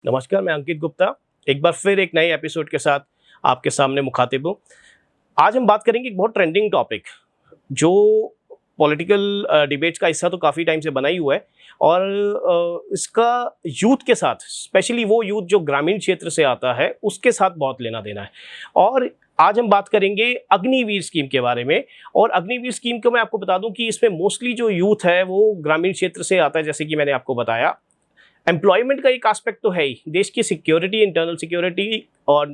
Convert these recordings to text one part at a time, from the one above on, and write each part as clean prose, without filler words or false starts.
नमस्कार, मैं अंकित गुप्ता एक बार फिर एक नए एपिसोड के साथ आपके सामने मुखातिब हूँ। आज हम बात करेंगे एक बहुत ट्रेंडिंग टॉपिक जो पॉलिटिकल डिबेट्स का हिस्सा तो काफ़ी टाइम से बना ही हुआ है और इसका यूथ के साथ, स्पेशली वो यूथ जो ग्रामीण क्षेत्र से आता है, उसके साथ बहुत लेना देना है। और आज हम बात करेंगे अग्निवीर स्कीम के बारे में। और अग्निवीर स्कीम को मैं आपको बता दूं कि इसमें मोस्टली जो यूथ है वो ग्रामीण क्षेत्र से आता है, जैसे कि मैंने आपको बताया। एम्प्लॉयमेंट का एक एस्पेक्ट तो है ही, देश की सिक्योरिटी, इंटरनल सिक्योरिटी और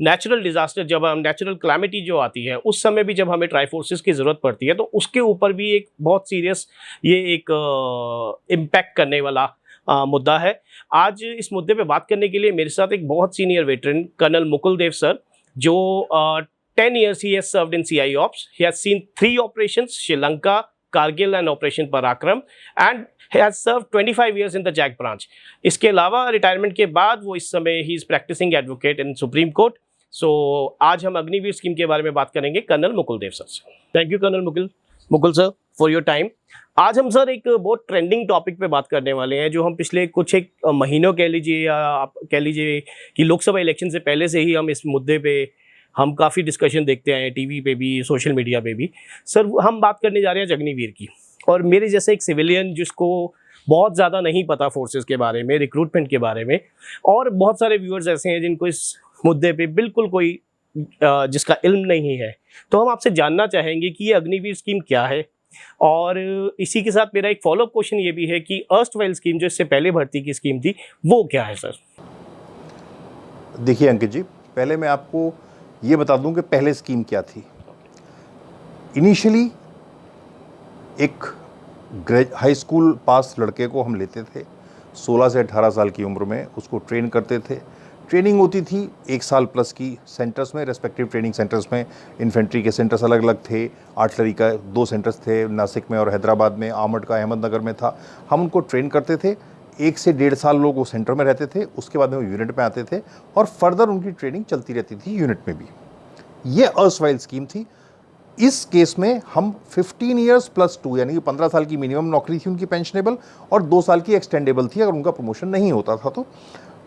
नेचुरल डिजास्टर, जब हम नेचुरल क्लैमिटी जो आती है उस समय भी जब हमें ट्राई फोर्सेस की ज़रूरत पड़ती है, तो उसके ऊपर भी एक बहुत सीरियस ये एक इम्पैक्ट करने वाला मुद्दा है। आज इस मुद्दे पे बात करने के लिए मेरे साथ एक बहुत senior veteran colonel Mukul Dev sir, जो 10 years he has served in CI Ops. He has seen 3 operations, Sri Lanka, Kargil and Operation Parakram, and he has served 25 years in the JAG branch. इसके अलावा रिटायरमेंट के बाद वो इस समय he is practising advocate in supreme court. So आज हम Agniveer scheme के बारे में बात करेंगे कर्नल मुकुल देव सर से। Thank you colonel Mukul sir for your time. आज हम सर एक बहुत ट्रेंडिंग टॉपिक पे बात करने वाले हैं, जो हम पिछले कुछ एक महीनों कह लीजिए या आप कह लीजिए कि लोकसभा इलेक्शन से पहले से ही हम इस मुद्दे पे हम काफ़ी डिस्कशन देखते आए हैं, टीवी पे भी, सोशल मीडिया पे भी। सर हम बात करने जा रहे हैं अग्निवीर की। और मेरे जैसे एक सिविलियन जिसको बहुत ज़्यादा नहीं पता फोर्सेस के बारे में, रिक्रूटमेंट के बारे में, और बहुत सारे व्यूअर्स ऐसे हैं जिनको इस मुद्दे पे बिल्कुल कोई जिसका इल्म नहीं है, तो हम आपसे जानना चाहेंगे कि ये अग्निवीर स्कीम क्या है। और इसी के साथ मेरा एक फॉलोअप क्वेश्चन ये भी है कि अर्स्टवाइल स्कीम जो इससे पहले भर्ती की स्कीम थी वो क्या है सर? देखिए अंकित जी, पहले मैं आपको ये बता दूं कि पहले स्कीम क्या थी। इनिशियली एक हाई स्कूल पास लड़के को हम लेते थे, 16 से 18 साल की उम्र में उसको ट्रेन करते थे। ट्रेनिंग होती थी 1 साल प्लस की सेंटर्स में, रेस्पेक्टिव ट्रेनिंग सेंटर्स में। इन्फेंट्री के सेंटर्स अलग अलग थे, आर्टिलरी का 2 सेंटर्स थे, नासिक में और हैदराबाद में, आर्मर्ड का अहमदनगर में था। हम उनको ट्रेन करते थे। 1 से 1.5 साल लोग वो सेंटर में रहते थे, उसके बाद में वो यूनिट में आते थे और फर्दर उनकी ट्रेनिंग चलती रहती थी यूनिट में भी। ये अर्स्टवाइल स्कीम थी। इस केस में हम 15 ईयर्स प्लस 2 यानी कि 15 साल की मिनिमम नौकरी थी उनकी पेंशनेबल, और 2 साल की एक्सटेंडेबल थी अगर उनका प्रमोशन नहीं होता था तो।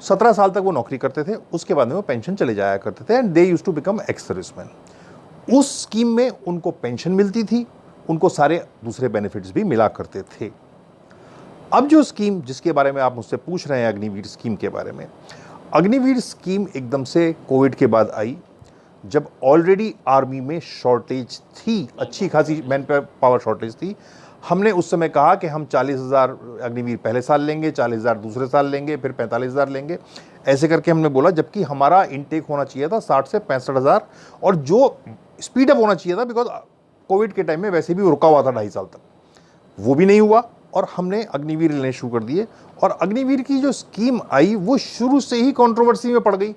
17 साल तक वो नौकरी करते थे, उसके बाद में वो पेंशन चले जाया करते थे, and they used to become ex serviceman. उस स्कीम में उनको पेंशन मिलती थी, उनको सारे दूसरे बेनिफिट्स भी मिला करते थे। अब जो स्कीम जिसके बारे में आप मुझसे पूछ रहे हैं, अग्निवीर स्कीम के बारे में, अग्निवीर स्कीम एकदम से कोविड के बाद आई, जब ऑलरेडी आर्मी में शॉर्टेज थी, अच्छी खासी मैन पावर शॉर्टेज थी। हमने उस समय कहा कि हम 40,000 अग्निवीर पहले साल लेंगे, 40,000 दूसरे साल लेंगे, फिर 45,000 लेंगे, ऐसे करके हमने बोला। जबकि हमारा इनटेक होना चाहिए था 60 से 65,000, और जो स्पीड अप होना चाहिए था, बिकॉज कोविड के टाइम में वैसे भी रुका हुआ था 2.5 साल तक, वो भी नहीं हुआ और हमने अग्निवीर लेने शुरू कर दिए। और अग्निवीर की जो स्कीम आई वो शुरू से ही कंट्रोवर्सी में पड़ गई।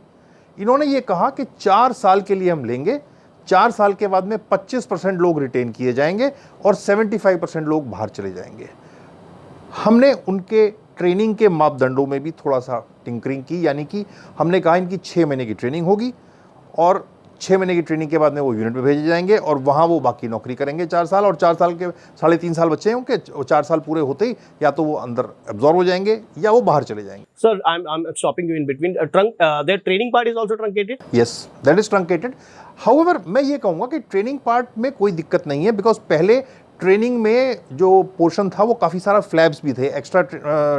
इन्होंने ये कहा कि 4 साल के लिए हम लेंगे, 4 साल के बाद में 25% लोग रिटेन किए जाएंगे और 75% लोग बाहर चले जाएंगे। हमने उनके ट्रेनिंग के मापदंडों में भी थोड़ा सा टिंकरिंग की, यानी कि हमने कहा इनकी 6 महीने की ट्रेनिंग होगी और 6 महीने की ट्रेनिंग के बाद में वो यूनिट में भेजे जाएंगे और वहाँ वो बाकी नौकरी करेंगे 4 साल, और 4 साल के 3.5 साल बच्चे होंगे, 4 साल पूरे होते ही या तो वो अंदर एब्जॉर्ब हो जाएंगे या वो बाहर चले जाएंगे। Sir, I'm stopping you in between. Their training part is also truncated? Yes, that is truncated. However, मैं ये कहूँगा कि ट्रेनिंग पार्ट में कोई दिक्कत नहीं है, बिकॉज पहले ट्रेनिंग में जो पोर्शन था वो काफ़ी सारा फ्लैब्स भी थे, एक्स्ट्रा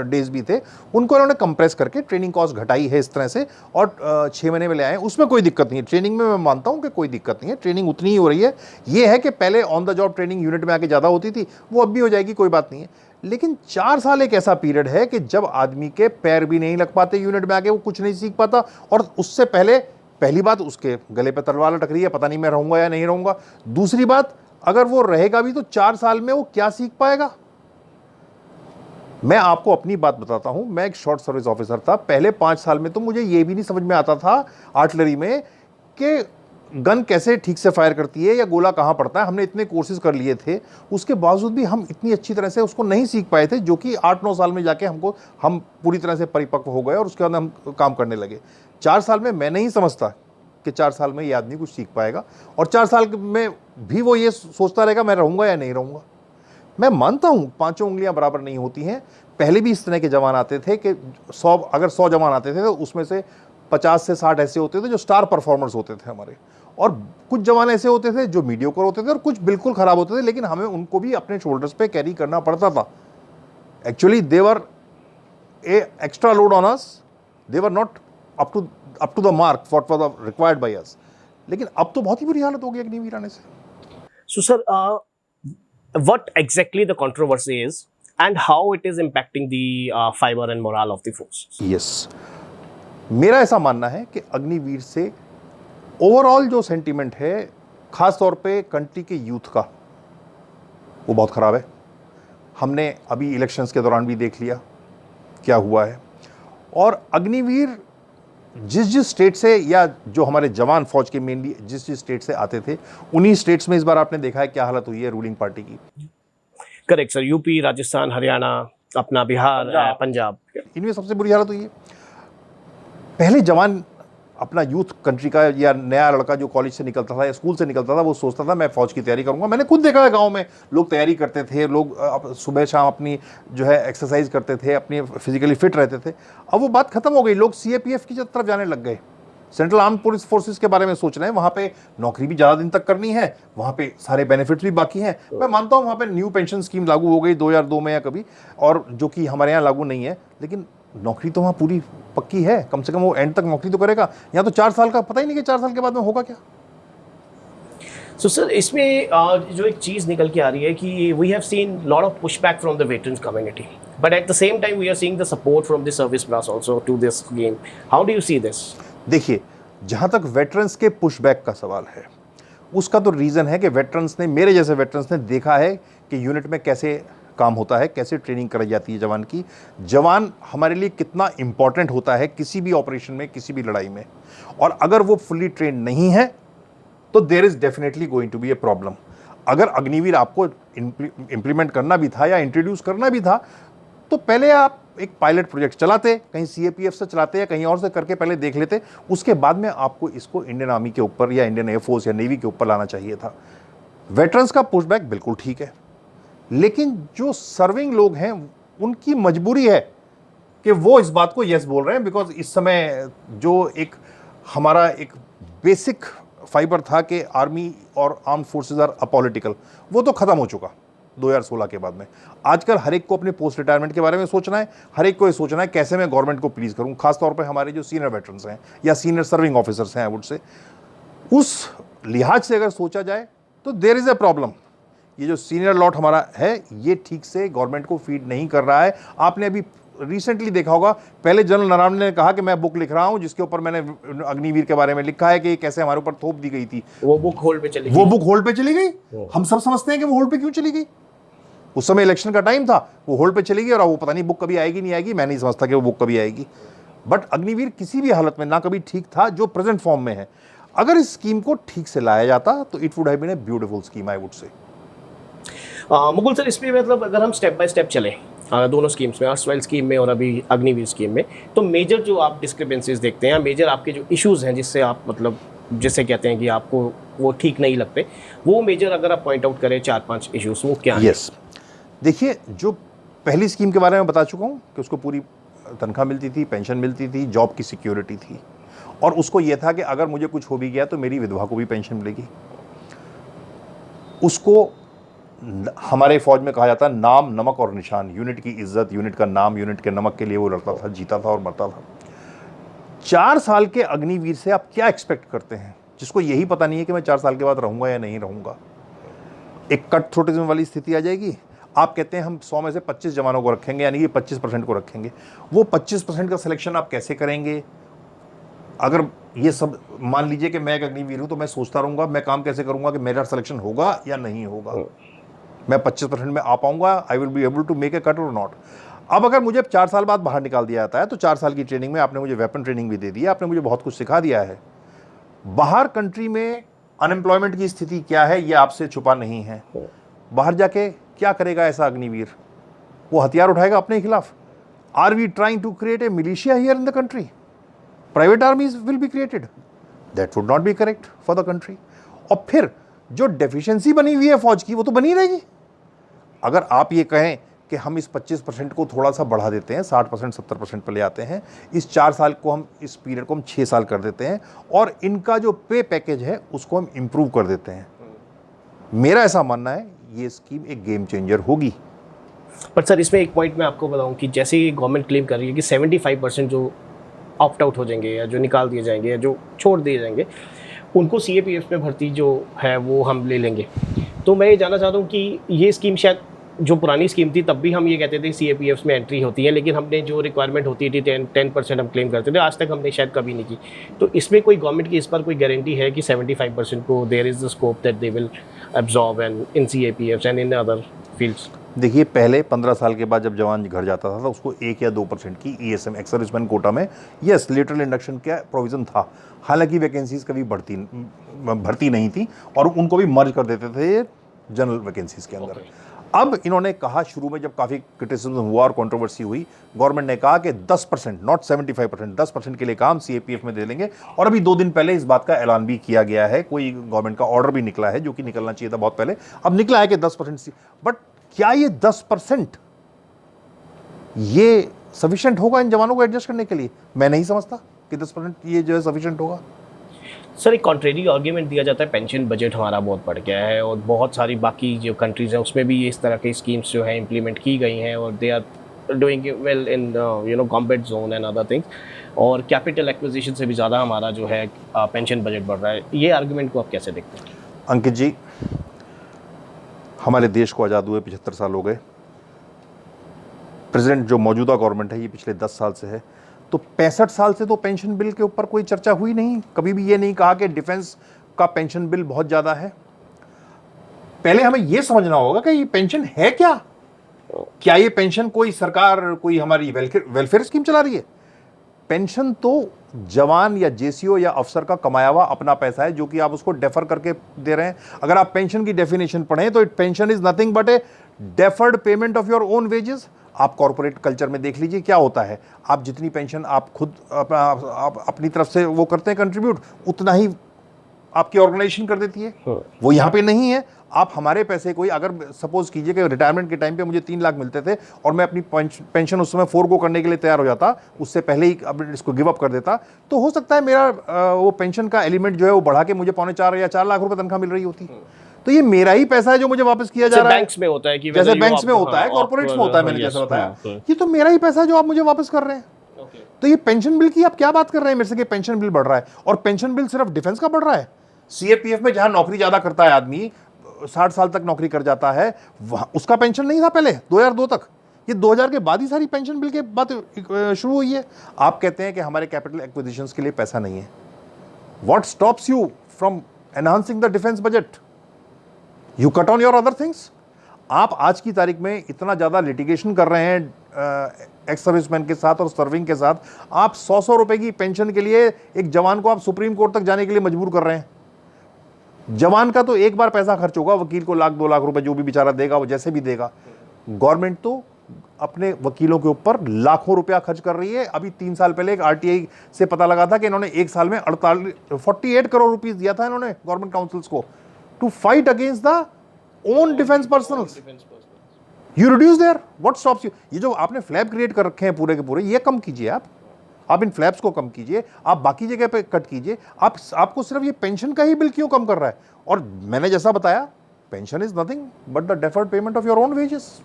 डेज भी थे, उनको इन्होंने कंप्रेस करके ट्रेनिंग कॉस्ट घटाई है इस तरह से, और 6 महीने में ले आए, उसमें कोई दिक्कत नहीं है। ट्रेनिंग में मैं मानता हूँ कि कोई दिक्कत नहीं है, ट्रेनिंग उतनी ही हो रही है। ये है कि पहले on the job training unit में आके ज़्यादा होती थी, वो अब भी हो जाएगी, कोई बात नहीं है। लेकिन 4 साल एक ऐसा पीरियड है कि जब आदमी के पैर भी नहीं लग पाते यूनिट में आके, वो कुछ नहीं सीख पाता, और उससे पहली बात उसके गले पे तलवार लटक रही है, पता नहीं मैं रहूँगा या नहीं रहूँगा। दूसरी बात, अगर वो रहेगा भी तो 4 साल में वो क्या सीख पाएगा। मैं आपको अपनी बात बताता हूं, मैं एक शॉर्ट सर्विस ऑफिसर था। पहले 5 साल में तो मुझे ये भी नहीं समझ में आता था आर्टिलरी में कि गन कैसे ठीक से फायर करती है या गोला कहां पड़ता है। हमने इतने कोर्सेज कर लिए थे, उसके बावजूद भी हम इतनी अच्छी तरह से उसको नहीं सीख पाए थे, जो कि 8-9 साल में जाके हम पूरी तरह से परिपक्व हो गए और उसके बाद हम काम करने लगे। 4 साल में मैं नहीं समझता कि 4 साल में ये आदमी कुछ सीख पाएगा, और 4 साल में भी वो ये सोचता रहेगा मैं रहूँगा या नहीं रहूँगा। मैं मानता हूँ पांचों उंगलियां बराबर नहीं होती हैं। पहले भी इस तरह के जवान आते थे कि 100 जवान आते थे तो उसमें से 50 से 60 ऐसे होते थे जो स्टार परफॉर्मर्स होते थे हमारे, और कुछ जवान ऐसे होते थे जो मीडियोकर होते थे, और कुछ बिल्कुल खराब होते थे, लेकिन हमें उनको भी अपने शोल्डर्स पे कैरी करना पड़ता था। Actually they were a extra load on us, they were not up to the mark what was required by us. लेकिन अब तो बहुत ही बुरी हालत हो गई अग्निवीर आने से। So, sir, what exactly the controversy is and how it is impacting the fiber and morale of the forces? Yes, मेरा ऐसा मानना है कि अग्निवीर से ओवरऑल जो सेंटीमेंट है, खास तौर पे कंट्री के यूथ का, वो बहुत ख़राब है। हमने अभी इलेक्शंस के दौरान भी देख लिया क्या हुआ है। और अग्निवीर जिस स्टेट से, या जो हमारे जवान फौज के मेनली जिस स्टेट से आते थे, उन्हीं स्टेट्स में इस बार आपने देखा है क्या हालत हुई है रूलिंग पार्टी की। Correct sir, UP, Rajasthan, Haryana, अपना बिहार, पंजाब, इनमें सबसे बुरी हालत हुई है। पहले जवान अपना यूथ कंट्री का, या नया लड़का जो कॉलेज से निकलता था या स्कूल से निकलता था, वो सोचता था मैं फौज की तैयारी करूंगा। मैंने खुद देखा है गांव में लोग तैयारी करते थे, लोग सुबह शाम अपनी जो है एक्सरसाइज करते थे, अपनी फिजिकली फिट रहते थे। अब वो बात खत्म हो गई, लोग CAPF की तरफ जाने लग गए, सेंट्रल आर्म पुलिस फोर्सेस के बारे में सोच रहे हैं। वहाँ पे नौकरी भी ज़्यादा दिन तक करनी है, वहाँ पे सारे बेनिफिट्स भी बाकी हैं। मैं मानता हूँ वहाँ पे न्यू पेंशन स्कीम लागू हो गई 2002 में या कभी, और जो कि हमारे यहाँ लागू नहीं है, लेकिन नौकरी तो वहाँ पूरी पक्की है, कम से कम वो एंड तक नौकरी तो करेगा। यहाँ तो 4 साल का पता ही नहीं कि 4 साल के बाद में होगा क्या। सो सर, इसमें जो एक चीज़ निकल के आ रही है कि we have seen lot of pushback from the veterans community, but at the same time we are seeing the support from the service brass also to this game. How do you see this? देखिए, जहाँ तक veterans के pushback का सवाल है, उसका तो reason है कि वेटरन्स ने, मेरे जैसे वेटरन्स ने देखा है कि यूनिट में कैसे काम होता है, कैसे ट्रेनिंग कराई जाती है जवान की, जवान हमारे लिए कितना इंपॉर्टेंट होता है किसी भी ऑपरेशन में, किसी भी लड़ाई में। और अगर वो फुल्ली ट्रेन नहीं है तो there is definitely going to be a problem. अगर अग्निवीर आपको इम्प्लीमेंट करना भी था या इंट्रोड्यूस करना भी था, तो पहले आप एक पायलट प्रोजेक्ट चलाते, कहीं CAPF से चलाते या कहीं और से करके पहले देख लेते, उसके बाद में आपको इसको इंडियन आर्मी के ऊपर या इंडियन एयरफोर्स या नेवी के ऊपर लाना चाहिए था। वेटरन्स का पुशबैक बिल्कुल ठीक है, लेकिन जो सर्विंग लोग हैं उनकी मजबूरी है कि वो इस बात को यस बोल रहे हैं, बिकॉज इस समय जो एक हमारा एक बेसिक फाइबर था कि आर्मी और आर्म फोर्सेस आर अपॉलिटिकल, वो तो ख़त्म हो चुका 2016 के बाद में। आजकल हर एक को अपने पोस्ट रिटायरमेंट के बारे में सोचना है, हर एक को ये सोचना है कैसे मैं गवर्नमेंट को प्लीज़ करूं, खासतौर पे हमारे जो सीनियर वेटरन्स हैं या सीनियर सर्विंग ऑफिसर्स हैं, आई वुड से, उस लिहाज से अगर सोचा जाए तो देयर इज़ ए प्रॉब्लम। ये जो सीनियर लॉट हमारा है, ये ठीक से गवर्नमेंट को फीड नहीं कर रहा है। आपने अभी रिसेंटली देखा होगा, पहले जनरल नरवणे ने कहा कि मैं बुक लिख रहा हूं जिसके ऊपर मैंने अग्निवीर के बारे में लिखा है कि कैसे हमारे ऊपर थोप दी गई थी। वो बुक होल्ड पे चली गई। वो बुक होल्ड पे चली गई। हम सब समझते हैं कि वो होल्ड पे क्यों चली गई। उस समय इलेक्शन का टाइम था, वो होल्ड पे चली गई, और वो पता नहीं बुक कभी आएगी नहीं आएगी। मैं नहीं समझता कि वो बुक कभी आएगी। बट अग्निवीर किसी भी हालत में ना कभी ठीक था जो प्रेजेंट फॉर्म में है। अगर इस स्कीम को ठीक से लाया जाता तो it would have been a beautiful scheme, I would say. Mukul sir, इसमें मतलब अगर हम स्टेप बाय स्टेप चलें दोनों स्कीम्स में, अर्सवाइल स्कीम में और अभी अग्निवीर स्कीम में, तो मेजर जो आप डिस्क्रिपेंसीज देखते हैं, मेजर आपके जो इश्यूज हैं जिससे आप मतलब जिससे कहते हैं कि आपको वो ठीक नहीं लगते, वो मेजर अगर आप पॉइंट आउट करें 4-5 इश्यूज, वो क्या है? यस, देखिए, जो पहली स्कीम के बारे में बता चुका हूँ कि उसको पूरी तनख्वाह मिलती थी, पेंशन मिलती थी, जॉब की सिक्योरिटी थी, और उसको ये था कि अगर मुझे कुछ हो भी गया तो मेरी विधवा को भी पेंशन मिलेगी। उसको हमारे फौज में कहा जाता है नाम, नमक और निशान। यूनिट की इज्जत, यूनिट का नाम, यूनिट के नमक के लिए वो लड़ता था, जीता था और मरता था। 4 साल के अग्निवीर से आप क्या एक्सपेक्ट करते हैं, जिसको यही पता नहीं है कि मैं 4 साल के बाद रहूंगा या नहीं रहूंगा। एक कट थ्रोटिज्म वाली स्थिति आ जाएगी। आप कहते हैं हम 100 में से 25 जवानों को रखेंगे, यानी कि 25% को रखेंगे। वो 25% का सिलेक्शन आप कैसे करेंगे? अगर ये सब मान लीजिए कि मैं एक अग्निवीर हूं, तो मैं सोचता रहूंगा मैं काम कैसे करूंगा कि मेरा सिलेक्शन होगा या नहीं होगा, मैं 25% में आ पाऊंगा, I will be able to make a cut और नॉट। अब अगर मुझे 4 साल बाद बाहर निकाल दिया जाता है, तो 4 साल की ट्रेनिंग में आपने मुझे वेपन ट्रेनिंग भी दे दी है, आपने मुझे बहुत कुछ सिखा दिया है। बाहर कंट्री में अनएम्प्लॉयमेंट की स्थिति क्या है ये आपसे छुपा नहीं है। बाहर जाके क्या करेगा ऐसा अग्निवीर? वो हथियार उठाएगा अपने खिलाफ। Are we trying to create a militia here in the country? Private armies will be created, that would not be correct for the country. और फिर जो डेफिशिएंसी बनी हुई है फौज की, वो तो बनी रहेगी। अगर आप ये कहें कि हम इस 25% को थोड़ा सा बढ़ा देते हैं, 60% 70% पर ले आते हैं, इस 4 साल को हम, इस पीरियड को हम 6 साल कर देते हैं और इनका जो पे पैकेज है उसको हम इम्प्रूव कर देते हैं, मेरा ऐसा मानना है ये स्कीम एक गेम चेंजर होगी। पर सर इसमें एक पॉइंट मैं आपको बताऊं कि जैसे ही गवर्नमेंट क्लेम कर रही है कि 75% जो ऑप्ट आउट हो जाएंगे या जो निकाल दिए जाएंगे या जो छोड़ दिए जाएंगे उनको CAPF में भर्ती जो है वो हम ले लेंगे। तो मैं ये जानना चाहता हूँ कि ये स्कीम शायद जो पुरानी स्कीम थी तब भी हम ये कहते थे CAPF में एंट्री होती है, लेकिन हमने जो रिक्वायरमेंट होती थी 10% हम क्लेम करते थे, आज तक हमने शायद कभी नहीं की। तो इसमें कोई गवर्नमेंट की इस पर कोई गारंटी है कि 75% को there is the scope that they will absorb and in CAPF and in other fields? देखिए, पहले 15 साल के बाद जब जवान घर जाता था तो उसको 1 या 2% की ESM एक्स सर्विसमैन कोटा में यस लेटरल इंडक्शन का प्रोविज़न था। हालांकि वैकेंसीज कभी भर्ती नहीं थी और उनको भी मर्ज कर देते थे जनरल वैकेंसीज के अंदर। अब इन्होंने कहा, शुरू में जब काफ़ी क्रिटिसिज्म हुआ और कंट्रोवर्सी हुई, गवर्नमेंट ने कहा कि 10% नॉट 75%, 10% के लिए काम CAPF में दे देंगे। और अभी 2 दिन पहले इस बात का ऐलान भी किया गया है, कोई गवर्नमेंट का ऑर्डर भी निकला है जो कि निकलना चाहिए था बहुत पहले, अब निकला है कि 10%। बट क्या ये 10% ये सफिशिएंट होगा इन जवानों को एडजस्ट करने के लिए? मैं नहीं समझता कि 10% ये जो है सफिशिएंट होगा। सर एक कॉन्ट्रेरी आर्ग्यूमेंट दिया जाता है, पेंशन बजट हमारा बहुत बढ़ गया है और बहुत सारी बाकी जो कंट्रीज़ हैं उसमें भी इस तरह की स्कीम्स जो हैं इम्प्लीमेंट की गई हैं और they are doing well in combat zone and other things, और कैपिटल एक्विजिशन से भी ज़्यादा हमारा जो है पेंशन बजट बढ़ रहा है। ये आर्ग्यूमेंट को आप कैसे देखते हैं? अंकित जी, हमारे देश को आज़ाद हुए 75 साल हो गए। प्रेसिडेंट जो मौजूदा गवर्नमेंट है ये पिछले 10 साल से है, तो 65 साल से तो पेंशन बिल के ऊपर कोई चर्चा हुई नहीं। कभी भी ये नहीं कहा कि डिफेंस का पेंशन बिल बहुत ज़्यादा है। पहले हमें ये समझना होगा कि ये पेंशन है क्या। क्या ये पेंशन कोई सरकार, कोई हमारी वेलफेयर स्कीम चला रही है? पेंशन तो जवान या JCO या अफसर का कमाया हुआ अपना पैसा है जो कि आप उसको डेफर करके दे रहे हैं। अगर आप पेंशन की डेफिनेशन पढ़ें तो pension is nothing but A deferred payment of your own wages. आप कॉर्पोरेट कल्चर में देख लीजिए क्या होता है, आप जितनी पेंशन आप खुद अपनी तरफ से वो करते हैं कंट्रीब्यूट, उतना ही आपकी ऑर्गेनाइजेशन कर देती है। वो यहाँ पे नहीं है। आप हमारे पैसे कोई, अगर सपोज कीजिए कि रिटायरमेंट के टाइम पे मुझे 3 लाख मिलते थे और मैं अपनी पेंशन उस समय फोरगो करने के लिए तैयार हो जाता, उससे पहले ही अब इसको गिव अप कर देता, तो हो सकता है मेरा वो पेंशन का एलिमेंट जो है वो बढ़ा के मुझे 3.25 या 4 लाख रुपए तनख्वाह मिल रही होती। तो ये मेरा ही पैसा है जो मुझे वापस किया जा रहा है। बैंक्स में होता है कि जैसे बैंक्स में होता है, कॉर्पोरेट्स में होता है, मैंने जैसा बताया, ये तो मेरा ही पैसा है जो आप मुझे वापस कर रहे हैं। तो ये पेंशन बिल की आप क्या बात कर रहे हैं मेरे से कि पेंशन बिल बढ़ रहा है? और पेंशन बिल सिर्फ डिफेंस का बढ़ रहा है? CAPF में जहां नौकरी ज्यादा करता है आदमी, 60 साल तक नौकरी कर जाता है, उसका पेंशन नहीं था पहले 2002 तक। ये 2000 के बाद ही सारी पेंशन बिल के बात शुरू हुई है। आप कहते हैं कि हमारे कैपिटल एक्विजिशंस के लिए पैसा नहीं है। What stops you from enhancing the defence budget? You cut on your other things. आप आज की तारीख में इतना ज़्यादा लिटिगेशन कर रहे हैं एक्स सर्विसमैन के साथ और सर्विंग के साथ, आप 100 रुपए की पेंशन के लिए एक जवान को आप सुप्रीम कोर्ट तक जाने के लिए मजबूर कर रहे हैं। जवान का तो एक बार पैसा खर्च होगा, वकील को 1-2 लाख रुपए जो भी बेचारा देगा वो जैसे भी देगा। गवर्नमेंट तो अपने वकीलों के ऊपर लाखों रुपया खर्च कर रही है। अभी 3 साल पहले एक RTI से पता लगा था कि इन्होंने एक साल में 48 करोड़ रुपीस दिया था इन्होंने गवर्नमेंट काउंसिल्स को to fight against the own defence personnels. You reduce there, what stops you? ये जो आपने फ्लैब क्रिएट कर रखे हैं पूरे के पूरे, ये कम कीजिए। आप इन फ्लैप्स को कम कीजिए, आप बाकी जगह पे कट कीजिए। आपको सिर्फ ये पेंशन का ही बिल क्यों कम कर रहा है? और मैंने जैसा बताया, pension is nothing but the deferred payment of your own wages.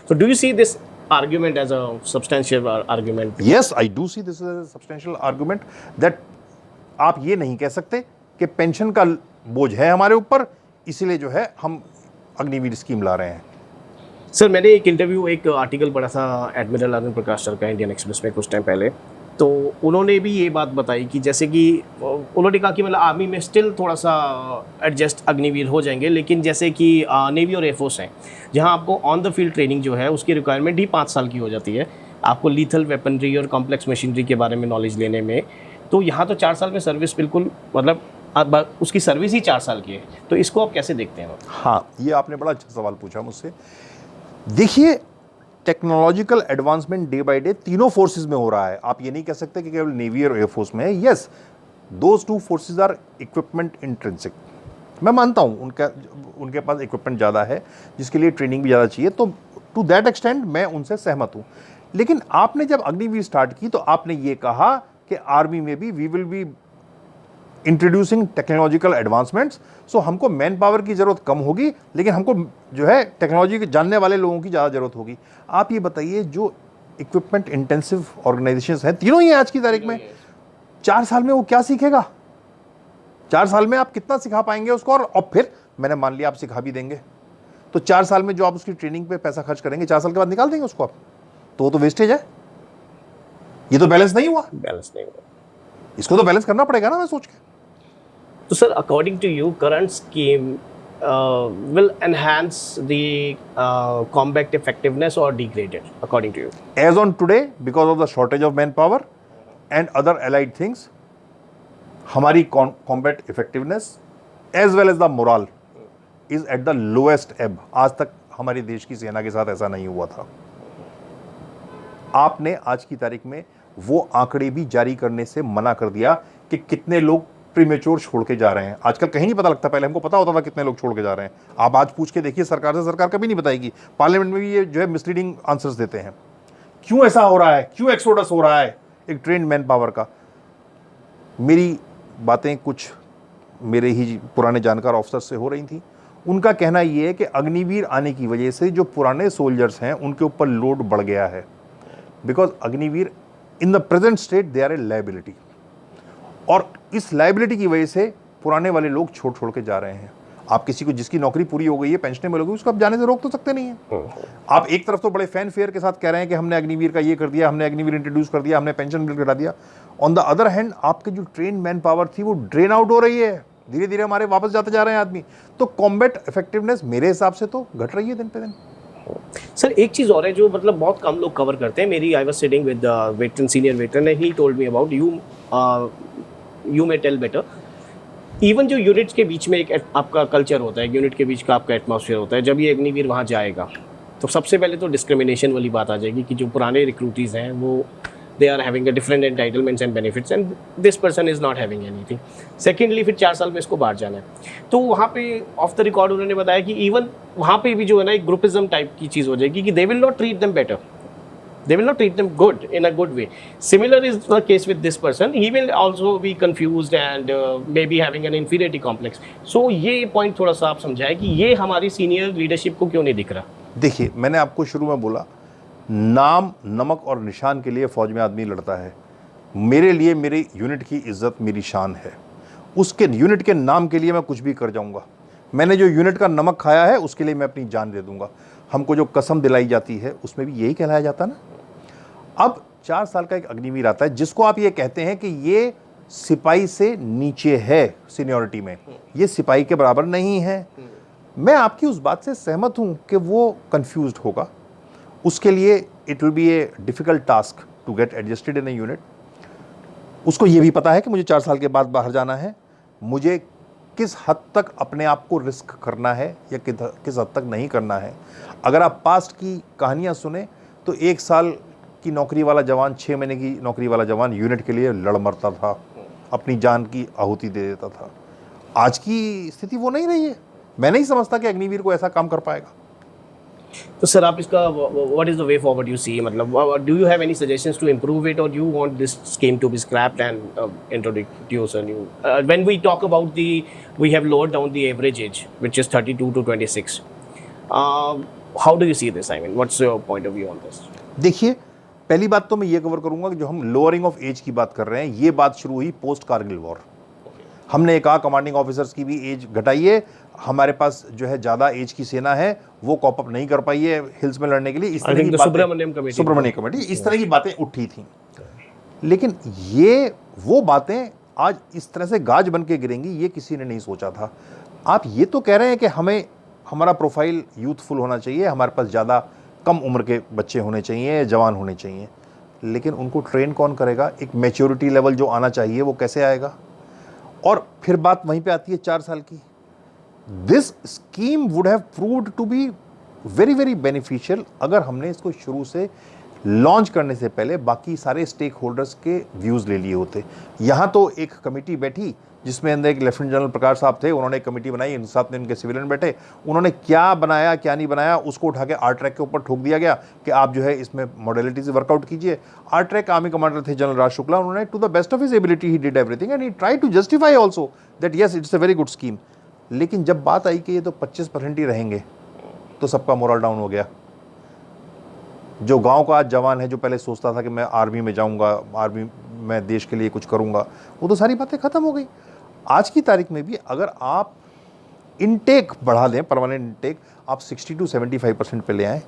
So do you see this argument as a substantial argument? Yes, I do see this as a substantial argument that आप ये नहीं कह सकते कि pension का बोझ है हमारे ऊपर, इसीलिए जो है हम अग्निवीर स्कीम ला रहे हैं। सर मैंने एक इंटरव्यू, एक आर्टिकल पढ़ा था एडमिरल अरुण प्रकाश सर का इंडियन एक्सप्रेस में कुछ टाइम पहले, तो उन्होंने भी ये बात बताई कि जैसे कि उन्होंने कहा कि मतलब आर्मी में स्टिल थोड़ा सा एडजस्ट अग्निवीर हो जाएंगे, लेकिन जैसे कि नेवी और एयरफोर्स हैं जहां आपको ऑन द फील्ड ट्रेनिंग जो है उसकी रिक्वायरमेंट ही 5 साल की हो जाती है, आपको लीथल वेपनरी और कॉम्प्लेक्स मशीनरी के बारे में नॉलेज लेने में। तो यहाँ तो 4 साल में सर्विस बिल्कुल, मतलब उसकी सर्विस ही 4 साल की है। तो इसको आप कैसे देखते हैं? हाँ, ये आपने बड़ा अच्छा सवाल पूछा मुझसे। देखिए, technological advancement day by day तीनों फोर्सेस में हो रहा है। आप ये नहीं कह सकते कि केवल नेवी और एयरफोर्स में है। Yes, those 2 forces are equipment intrinsic. मैं मानता हूँ उनके पास इक्विपमेंट ज़्यादा है, जिसके लिए ट्रेनिंग भी ज़्यादा चाहिए, तो टू दैट एक्सटेंट मैं उनसे सहमत हूँ। लेकिन आपने जब अग्निवीर स्टार्ट की तो आपने ये कहा कि आर्मी में भी we will be introducing technological advancements, so हमको मैन पावर की ज़रूरत कम होगी, लेकिन हमको जो है टेक्नोलॉजी के जानने वाले लोगों की ज़्यादा ज़रूरत होगी। आप ये बताइए, जो इक्विपमेंट इंटेंसिव ऑर्गेनाइजेशंस हैं, तीनों ही हैं आज की तारीख में, 4 साल में वो क्या सीखेगा? 4 साल में आप कितना सिखा पाएंगे उसको? और फिर मैंने मान लिया आप सिखा भी देंगे, तो 4 साल में जो आप उसकी ट्रेनिंग पे पैसा खर्च करेंगे, 4 साल के बाद निकाल देंगे उसको आप, तो वो तो वेस्टेज है। ये तो बैलेंस नहीं हुआ। बैलेंस नहीं हुआ, इसको तो बैलेंस करना पड़ेगा ना, मैं सोच के। तो sir, according to you, current scheme will enhance the combat effectiveness or degrade it, according to you? As on today, because of the shortage of manpower and other allied things, हमारी combat effectiveness as well as the morale is at the lowest ebb. आज तक हमारे देश की सेना के साथ ऐसा नहीं हुआ था। आपने आज की तारीख में वो आंकड़े भी जारी करने से मना कर दिया कि कितने लोग प्रीमेच्योर छोड़ के जा रहे हैं। आजकल कहीं नहीं पता लगता, पहले हमको पता होता था कितने लोग छोड़ के जा रहे हैं। आप आज पूछ के देखिए सरकार से, सरकार कभी नहीं बताएगी। पार्लियामेंट में भी ये जो है मिसलीडिंग आंसर्स देते हैं। क्यों ऐसा हो रहा है? क्यों एक्सोडस हो रहा है एक ट्रेंड मैन पावर का? मेरी बातें कुछ मेरे ही पुराने जानकार ऑफिसर से हो रही थी। उनका कहना ये है कि अग्निवीर आने की वजह से जो पुराने सोल्जर्स हैं उनके ऊपर लोड बढ़ गया है, because Agniveer in the present state they are a liability, और इस लायबिलिटी की वजह से पुराने वाले लोग छोड़ छोड़ के जा रहे हैं। आप किसी को जिसकी नौकरी पूरी हो गई है, पेंशन मिल गई, उसको आप जाने से रोक तो सकते नहीं है। आप एक तरफ तो बड़े फैन फेयर के साथ कह रहे हैं कि हमने अग्निवीर का ये कर दिया, हमने अग्निवीर इंट्रोड्यूस कर दिया, हमने पेंशन बिल घटा दिया। ऑन द अदर हैंड आपके जो ट्रेन मैन पावर थी वो ड्रेन आउट हो रही है, धीरे धीरे हमारे वापस जाते जा रहे हैं आदमी। तो कॉम्बैट इफेक्टिवनेस मेरे हिसाब से तो घट रही है दिन पे दिन। सर, एक चीज़ और है जो मतलब बहुत कम लोग कवर करते हैं। मेरी I was sitting with veteran, senior veteran, and he told me about you may tell better. Even जो यूनिट्स के बीच में एक आपका कल्चर होता है, यूनिट के बीच का आपका एटमॉस्फेयर होता है, जब ये अग्निवीर वहाँ जाएगा तो सबसे पहले तो डिस्क्रिमिनेशन वाली बात आ जाएगी कि जो पुराने रिक्रूटीज़ हैं वो they are having a different entitlements and benefits and this person is not having anything. Secondly, फिर 4 साल में इसको बाहर जाना है। तो वहाँ पे ऑफ द रिकॉर्ड उन्होंने बताया कि इवन वहाँ पे भी जो है ना एक ग्रुपिज्म टाइप की चीज़ हो जाएगी कि they will not treat them better, they will not treat them good in a good way. Similar is the case with this person. He will also be confused and maybe having an inferiority complex. So ये point थोड़ा सा आप समझाएं कि ये हमारी senior leadership को क्यों नहीं दिख रहा। देखिए, मैंने आपको शुरू में बोला, नाम, नमक और निशान के लिए फौज में आदमी लड़ता है। मेरे लिए मेरी यूनिट की इज्जत मेरी शान है। उसके यूनिट के नाम के लिए मैं कुछ भी कर जाऊंगा। मैंने जो यूनिट का नमक खाया है उसके लिए मैं अपनी जान दे दूंगा। हमको जो कसम दिलाई जाती है उसमें भी यही कहलाया जाता ना। अब 4 साल का एक अग्निवीर आता है जिसको आप ये कहते हैं कि ये सिपाही से नीचे है सीनियरिटी में, ये सिपाही के बराबर नहीं है। मैं आपकी उस बात से सहमत हूं कि वो कंफ्यूज्ड होगा। उसके लिए it will be a difficult task to get adjusted in a unit. उसको ये भी पता है कि मुझे 4 साल के बाद बाहर जाना है, मुझे किस हद तक अपने आप को रिस्क करना है या किस हद तक नहीं करना है। अगर आप पास्ट की कहानियाँ सुने तो 1 साल की नौकरी वाला जवान, 6 महीने की नौकरी वाला जवान यूनिट के लिए लड़ मरता था, अपनी जान की आहुति दे देता था। आज की स्थिति वो नहीं रही है। मैं नहीं समझता कि अग्निवीर को ऐसा काम कर पाएगा। तो सर, आप इसका what is the way forward you see, मतलब do you have any suggestions to improve it और you want this scheme to be scrapped and introduce a new? When we talk about the we have lowered down the average age which is 32 to 26, how do you see this? I mean, what's your point of view on this? देखिए, पहली बात तो मैं ये cover करूंगा कि जो हम लोअरिंग ऑफ एज की बात कर रहे हैं, ये बात शुरू हुई पोस्ट कारगिल वॉर। हमने कहा कमांडिंग ऑफिसर्स की भी एज घटाइए, हमारे पास जो है ज़्यादा एज की सेना है, वो कॉप अप नहीं कर पाई है हिल्स में लड़ने के लिए। इस तरह की सुब्रमण्यम कमेटी, इस तरह की बातें उठी थी। लेकिन ये वो बातें आज इस तरह से गाज बन के गिरेंगी, ये किसी ने नहीं सोचा था। आप ये तो कह रहे हैं कि हमें हमारा प्रोफाइल यूथफुल होना चाहिए, हमारे पास ज़्यादा कम उम्र के बच्चे होने चाहिए, जवान होने चाहिए, लेकिन उनको ट्रेन कौन करेगा? एक मैच्योरिटी लेवल जो आना चाहिए वो कैसे आएगा? और फिर बात वहीं पे आती है 4 साल की। This scheme would have proved to be very very beneficial अगर हमने इसको शुरू से लॉन्च करने से पहले बाकी सारे स्टेक होल्डर्स के व्यूज़ ले लिए होते। यहाँ तो एक कमेटी बैठी जिसमें अंदर एक लेफ्टिनेंट जनरल प्रकाश साहब थे, उन्होंने एक कमेटी बनाई, इनके साथ में उनके सिविलियन बैठे, उन्होंने क्या बनाया क्या नहीं बनाया उसको उठा के आर ट्रैक के ऊपर ठोक दिया गया कि आप जो है इसमें मॉडलिटी से वर्कआउट कीजिए। आर ट्रैक आर्मी कमांडर थे जनरल राज शुक्ला, उन्होंने to the best of his ability he did everything and he try to justify also that yes it's a very good scheme. लेकिन जब बात आई कि ये तो 25% ही रहेंगे तो सबका मोरल डाउन हो गया। जो गांव का आज जवान है, जो पहले सोचता था कि मैं आर्मी में जाऊंगा, आर्मी में देश के लिए कुछ करूंगा, वो तो सारी बातें खत्म हो गई। आज की तारीख में भी अगर आप इनटेक बढ़ा दें, परमानेंट इनटेक आप 60 to 75% पे ले आएँ,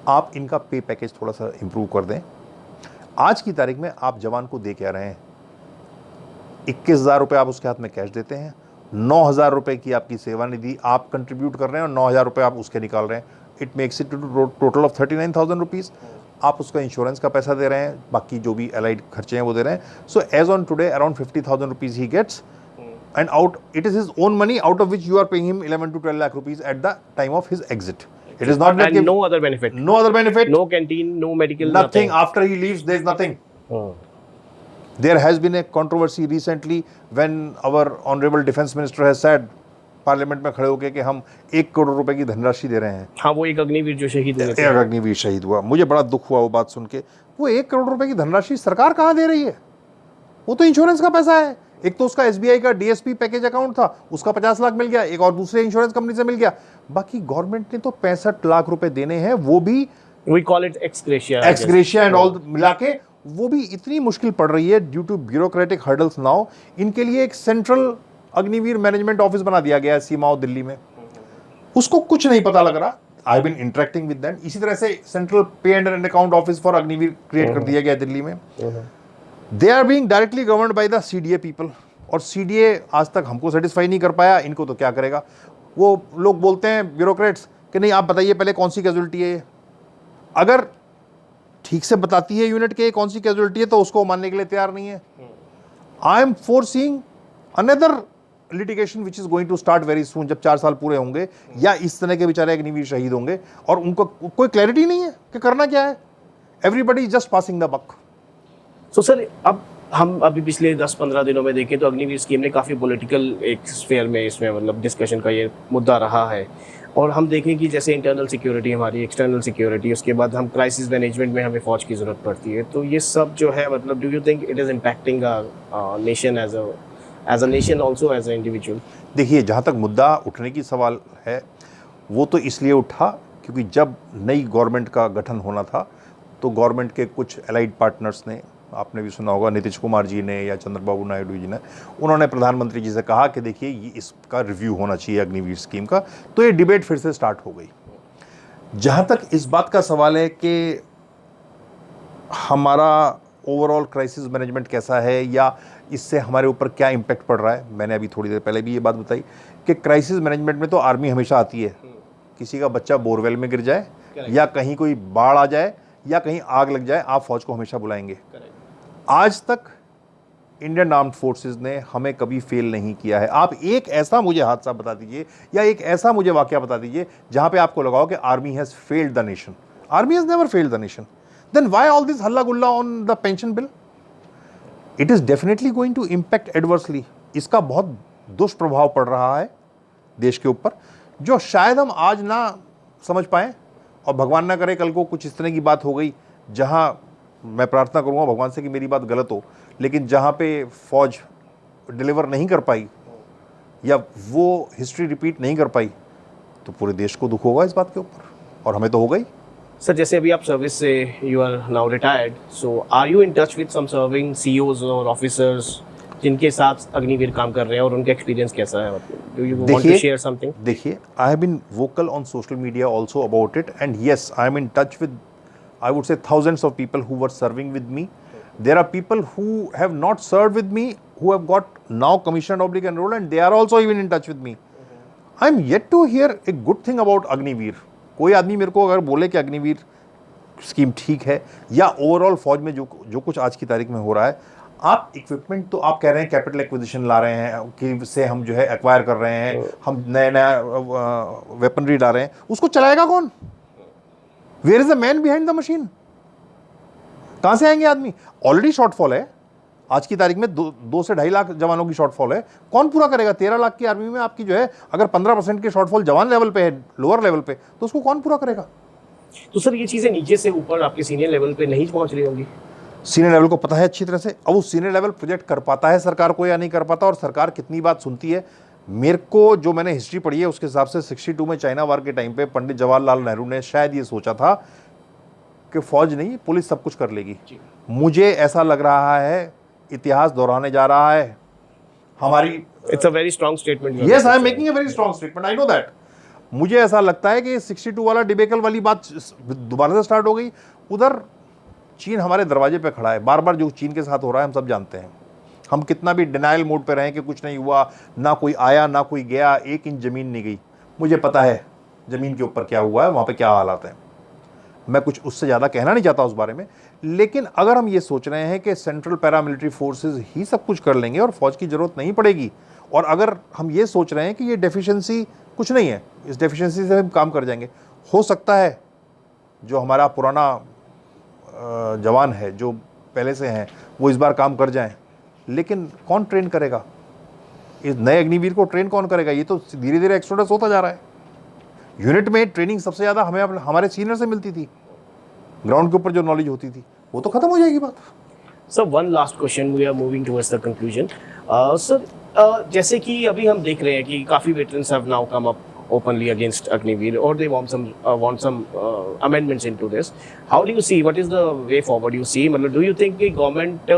आप इनका पे पैकेज थोड़ा सा इंप्रूव कर दें। आज की तारीख में आप जवान को दे क्या रहे हैं, 21,000 रुपये आप उसके हाथ में कैश देते हैं, 9,000 रुपये की आपकी सेवा निधि आप कंट्रीब्यूट कर रहे हैं और 9,000 रुपये आप उसके निकाल रहे हैं। It makes it total of 39,000 rupees. आप उसका इंश्योरेंस का पैसा दे रहे हैं, बाकी जो भी एलाइड खर्चे हैं वो दे रहे हैं। So as on today around 50,000 rupees he gets and out it is his own money out of which you are paying him 11 to 12 lakh rupees at the time of his exit. It is not that and no other benefit, no canteen, no medical, nothing. After he leaves there is nothing. There has been a controversy recently when our honorable defense minister has said parliament में खड़े होकर कि हम 1 करोड़ रुपए की धनराशि दे रहे हैं। हाँ, वो एक अग्निवीर जो शहीद हुए थे, अग्निवीर शहीद हुआ, मुझे बड़ा दुख हुआ वो बात सुन के। वो 1 करोड़ रुपए की धनराशि सरकार कहाँ दे रही है? वो तो इंश्योरेंस का पैसा है। एक तो उसका एसबीआई का डीएसपी पैकेज अकाउंट था, उसका 50 लाख मिल गया, एक और दूसरे इंश्योरेंस कंपनी से मिल गया। बाकी गवर्नमेंट ने तो 65 लाख रुपए देने हैं, वो भी we call it ex gratia and all मिला के, वो भी इतनी मुश्किल पड़ रही है due to bureaucratic hurdles. Now इनके लिए एक सेंट्रल अग्निवीर मैनेजमेंट ऑफिस बना दिया गया है सीमाओं दिल्ली में, उसको कुछ नहीं पता लग रहा। I been interacting with them. इसी तरह से central pay and account office for Agniveer create कर दिया गया दिल्ली में। They are being directly governed by the CDA people, और सीडीए आज तक हमको सेटिस्फाई नहीं कर पाया, इनको तो क्या करेगा। वो लोग बोलते हैं ब्यूरोक्रेट्स कि नहीं आप बताइए पहले कौन सी कैजुअलिटी है। अगर ठीक से बताती है यूनिट के कौन सी कैजुअलिटी है तो उसको मानने के लिए तैयार नहीं है। I am foreseeing another litigation which is going to start very soon, जब 4 साल पूरे होंगे या इस तरह के बेचारे अग्निवीर शहीद होंगे और उनको कोई क्लैरिटी नहीं है कि करना क्या है। Everybody is just passing the buck. So sir, अब हम अभी पिछले 10-15 दिनों में देखें तो अग्निवीर स्कीम ने काफ़ी पॉलिटिकल एक स्फेयर में इसमें मतलब डिस्कशन का ये मुद्दा रहा है। और हम देखें कि जैसे इंटरनल सिक्योरिटी हमारी, एक्सटर्नल सिक्योरिटी, उसके बाद हम क्राइसिस मैनेजमेंट में हमें फौज की ज़रूरत पड़ती है। तो ये सब जो है मतलब do you think it is impacting nation as a nation also as a individual? देखिए, जहाँ तक मुद्दा उठने की सवाल है वो तो इसलिए उठा क्योंकि जब नई गवर्नमेंट का गठन होना था तो गवर्नमेंट के कुछ एलाइड पार्टनर्स ने, आपने भी सुना होगा नीतीश कुमार जी ने या चंद्रबाबू नायडू जी ने, उन्होंने प्रधानमंत्री जी से कहा कि देखिए ये इसका रिव्यू होना चाहिए अग्निवीर स्कीम का। तो ये डिबेट फिर से स्टार्ट हो गई। जहाँ तक इस बात का सवाल है कि हमारा ओवरऑल क्राइसिस मैनेजमेंट कैसा है या इससे हमारे ऊपर क्या इम्पैक्ट पड़ रहा है, मैंने अभी थोड़ी देर पहले भी ये बात बताई कि क्राइसिस मैनेजमेंट में तो आर्मी हमेशा आती है। किसी का बच्चा बोरवेल में गिर जाए या कहीं कोई बाढ़ आ जाए या कहीं आग लग जाए, आप फौज को हमेशा बुलाएंगे। आज तक इंडियन आर्म्ड फोर्सेस ने हमें कभी फेल नहीं किया है। आप एक ऐसा मुझे हादसा बता दीजिए या एक ऐसा मुझे वाकया बता दीजिए जहां पे आपको लगाओ कि army has failed the nation. Army has never failed the nation. Then why all this हल्ला गुल्ला on the pension bill? It is definitely going to impact adversely. इसका बहुत दुष्प्रभाव पड़ रहा है देश के ऊपर, जो शायद हम आज ना समझ पाए, और भगवान ना करे कल को कुछ इस तरह की बात हो गई जहां, मैं प्रार्थना करूंगा भगवान से कि मेरी बात गलत हो, लेकिन जहां पे फौज डिलीवर नहीं कर पाई या वो हिस्ट्री रिपीट नहीं कर पाई तो पूरे देश को दुख होगा इस बात के ऊपर, और हमें तो होगा ही। सर, जैसे अभी आप सर्विस से you are now retired, so are you in touch with some serving CEOs और ऑफिसर्स जिनके साथ अग्निवीर काम कर रहे हैं और उनका एक्सपीरियंस कैसा है? Do you want to share something? देखिए, I have been vocal on social media also about it, and yes, I am in touch with, I would say, thousands of people who were serving with me. There are people who have not served with me, who have got now commissioned / enrolled, and they are also even in touch with me. I am yet to hear a good thing about Agniveer. कोई आदमी मेरे को अगर बोले कि Agniveer scheme ठीक है या ओवरऑल फौज में जो कुछ आज की तारीख में हो रहा है, आप इक्विपमेंट तो आप कह रहे हैं कैपिटल एक्विजिशन ला रहे हैं कि से हम जो है एक्वायर कर रहे हैं, हम नया वेपनरी ला रहे हैं, उसको चलाएगा कौन? Where is the man behind the machine? कहां से आएंगे आदमी? ऑलरेडी शॉर्टफॉल है, आज की तारीख में 2 से 2.5 लाख जवानों की शॉर्टफॉल है। कौन पूरा करेगा? 13 लाख की आर्मी में आपकी जो है अगर 15% की शॉर्टफॉल जवान लेवल पे है, लोअर लेवल पे, तो उसको कौन पूरा करेगा? तो सर ये चीज़ें नीचे से ऊपर आपके सीनियर लेवल पे नहीं पहुंच रही होंगी? सीनियर लेवल को पता है अच्छी तरह से। अब वो सीनियर लेवल प्रोजेक्ट कर पाता है सरकार को या नहीं कर पाता, और सरकार कितनी बात सुनती है। मेरे को जो मैंने हिस्ट्री पढ़ी है उसके हिसाब से 62 में चाइना वार के टाइम पे पंडित जवाहरलाल नेहरू ने शायद ये सोचा था कि फौज नहीं, पुलिस सब कुछ कर लेगी। मुझे ऐसा लग रहा है इतिहास दोहराने जा रहा है हमारी। It's a very strong statement. Yes, I am making a very strong statement, I know that. मुझे ऐसा लगता है कि 62 वाला डिबेकल वाली बात दोबारा से स्टार्ट हो गई। उधर चीन हमारे दरवाजे पे खड़ा है, बार बार जो चीन के साथ हो रहा है हम सब जानते हैं। हम कितना भी डिनाइल मोड पे रहें कि कुछ नहीं हुआ, ना कोई आया ना कोई गया, 1 इंच ज़मीन नहीं गई। मुझे पता है ज़मीन के ऊपर क्या हुआ है, वहाँ पे क्या हालात हैं। मैं कुछ उससे ज़्यादा कहना नहीं चाहता उस बारे में। लेकिन अगर हम ये सोच रहे हैं कि सेंट्रल पैरामिलिट्री फोर्सेस ही सब कुछ कर लेंगे और फौज की ज़रूरत नहीं पड़ेगी, और अगर हम ये सोच रहे हैं कि ये डेफिशिएंसी कुछ नहीं है, इस डेफिशिएंसी से हम काम कर जाएंगे, हो सकता है जो हमारा पुराना जवान है जो पहले से हैं वो इस बार काम कर जाएं, लेकिन कौन ट्रेन करेगा? इस नए अग्निवीर को ट्रेन कौन करेगा? ये तो धीरे धीरे एक्सोडस होता जा रहा है। यूनिट में ट्रेनिंग सबसे ज़्यादा हमें हमारे सीनियर से मिलती थी, ग्राउंड के ऊपर जो नॉलेज होती थी वो तो खत्म हो जाएगी बात। Sir one last question, we are moving towards the conclusion. Sir जैसे कि अभी हम देख रहे हैं कि काफ़ी veterans have now come up openly against Agniveer, or they want some amendments into this. How do you see, what is the way forward you see? Do you think the government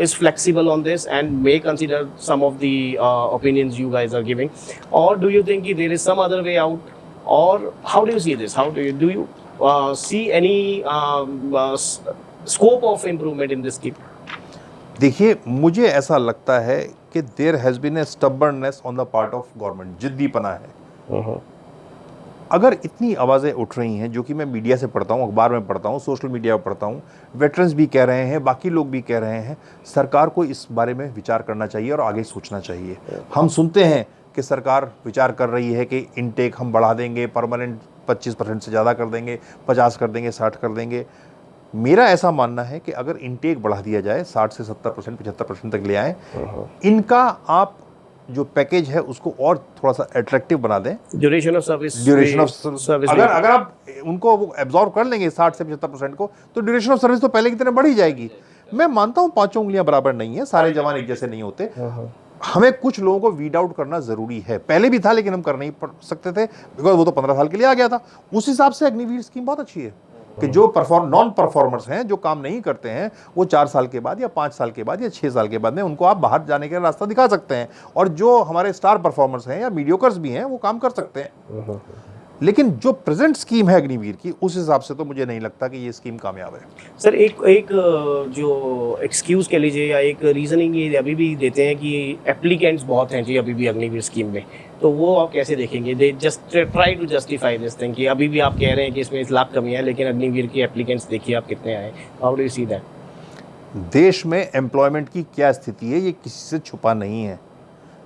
is flexible on this and may consider some of the opinions you guys are giving, or do you think there is some other way out, or how do you see this? How do you see any scope of improvement in this scheme? देखिए, मुझे ऐसा लगता है कि there has been a stubbornness on the part of government, जिद्दीपना है। अगर इतनी आवाज़ें उठ रही हैं, जो कि मैं मीडिया से पढ़ता हूँ, अखबार में पढ़ता हूँ, सोशल मीडिया पर पढ़ता हूँ, वेटरन्स भी कह रहे हैं, बाकी लोग भी कह रहे हैं, सरकार को इस बारे में विचार करना चाहिए और आगे सोचना चाहिए। हम सुनते हैं कि सरकार विचार कर रही है कि इनटेक हम बढ़ा देंगे, परमानेंट 25% से ज़्यादा कर देंगे, 50 कर देंगे, 60 कर देंगे। मेरा ऐसा मानना है कि अगर इनटेक बढ़ा दिया जाए, 60 से 70%, 75% तक ले आएँ, इनका आप जो पैकेज है उसको और थोड़ा सा अट्रैक्टिव बना दें। ड्यूरेशन ऑफ सर्विस, अगर आप उनको वो एब्जॉर्व कर लेंगे 60 से 75% को, तो ड्यूरेशन ऑफ सर्विस तो पहले की तरह बढ़ ही जाएगी। मैं मानता हूँ 5 उंगलियां बराबर नहीं है, सारे जवान एक जैसे नहीं होते। हमें कुछ लोगों को वीड आउट करना जरूरी है, पहले भी था लेकिन हम कर नहीं सकते थे बिकॉज वो तो 15 साल के लिए आ गया था। उस हिसाब से अग्निवीर स्कीम बहुत अच्छी है कि जो नॉन परफॉर्मर्स हैं, जो काम नहीं करते हैं, वो 4 साल के बाद या 5 साल के बाद या 6 साल के बाद में उनको आप बाहर जाने का रास्ता दिखा सकते हैं, और जो हमारे स्टार परफॉर्मर्स हैं या मीडियोकर्स भी हैं वो काम कर सकते हैं। लेकिन जो प्रेजेंट स्कीम है अग्निवीर की, उस हिसाब से तो मुझे नहीं लगता कि ये स्कीम कामयाब है। सर एक जो एक्सक्यूज़ कह लीजिए या एक रीजनिंग ये अभी भी देते हैं कि एप्लीकेंट्स बहुत हैं जी अभी भी अग्निवीर स्कीम में, तो वो आप कैसे देखेंगे? They just try to justify this thing कि अभी भी आप कह रहे हैं कि इसमें 1 लाख कमी है, लेकिन अग्निवीर की एप्लीकेंट्स देखिए आप कितने आए। How do you see that? देश में एम्प्लॉयमेंट की क्या स्थिति है ये किसी से छुपा नहीं है।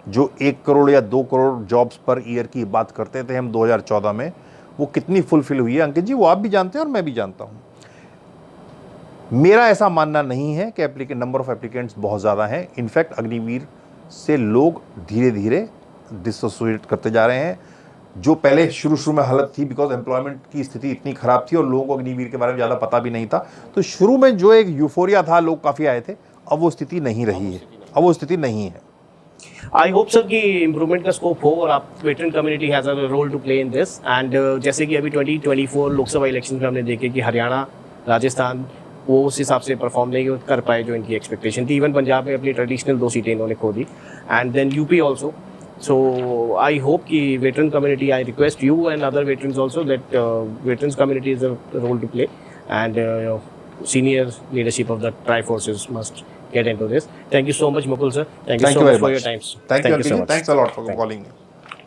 जो 1 करोड़ या 2 करोड़ जॉब्स पर ईयर की बात करते थे हम 2014 में, वो कितनी फुलफिल हुई है अंकित जी, वो आप भी जानते हैं और मैं भी जानता हूँ। मेरा ऐसा मानना नहीं है कि नंबर ऑफ एप्लीकेंट्स बहुत ज़्यादा हैं। इनफैक्ट अग्निवीर से लोग धीरे धीरे डिसोसिएट करते जा रहे हैं। जो पहले शुरू में हालत थी, बिकॉज एम्प्लॉयमेंट की स्थिति इतनी ख़राब थी और लोगों को अग्निवीर के बारे में ज़्यादा पता भी नहीं था, तो शुरू में जो एक यूफोरिया था, लोग काफ़ी आए थे, अब वो स्थिति नहीं रही है, अब वो स्थिति नहीं है। आई होप सर कि इम्प्रूवमेंट का स्कोप हो और आप veteran community has a role to play in this. And जैसे कि अभी 2024 लोकसभा इलेक्शन में हमने देखे कि हरियाणा, राजस्थान वो उस हिसाब से परफॉर्म नहीं कर पाए जो इनकी एक्सपेक्टेशन थी। इवन पंजाब में अपनी ट्रेडिशनल 2 सीटें इन्होंने खो दी, and then UP also. So I hope कि veteran community, I request you and other veterans also that veterans community is a role to play, and senior leadership of the Tri-Forces must get into this. Thank you so much, Mukul sir. Thank you so much for your time. Thank you so much. Thanks a lot for calling me.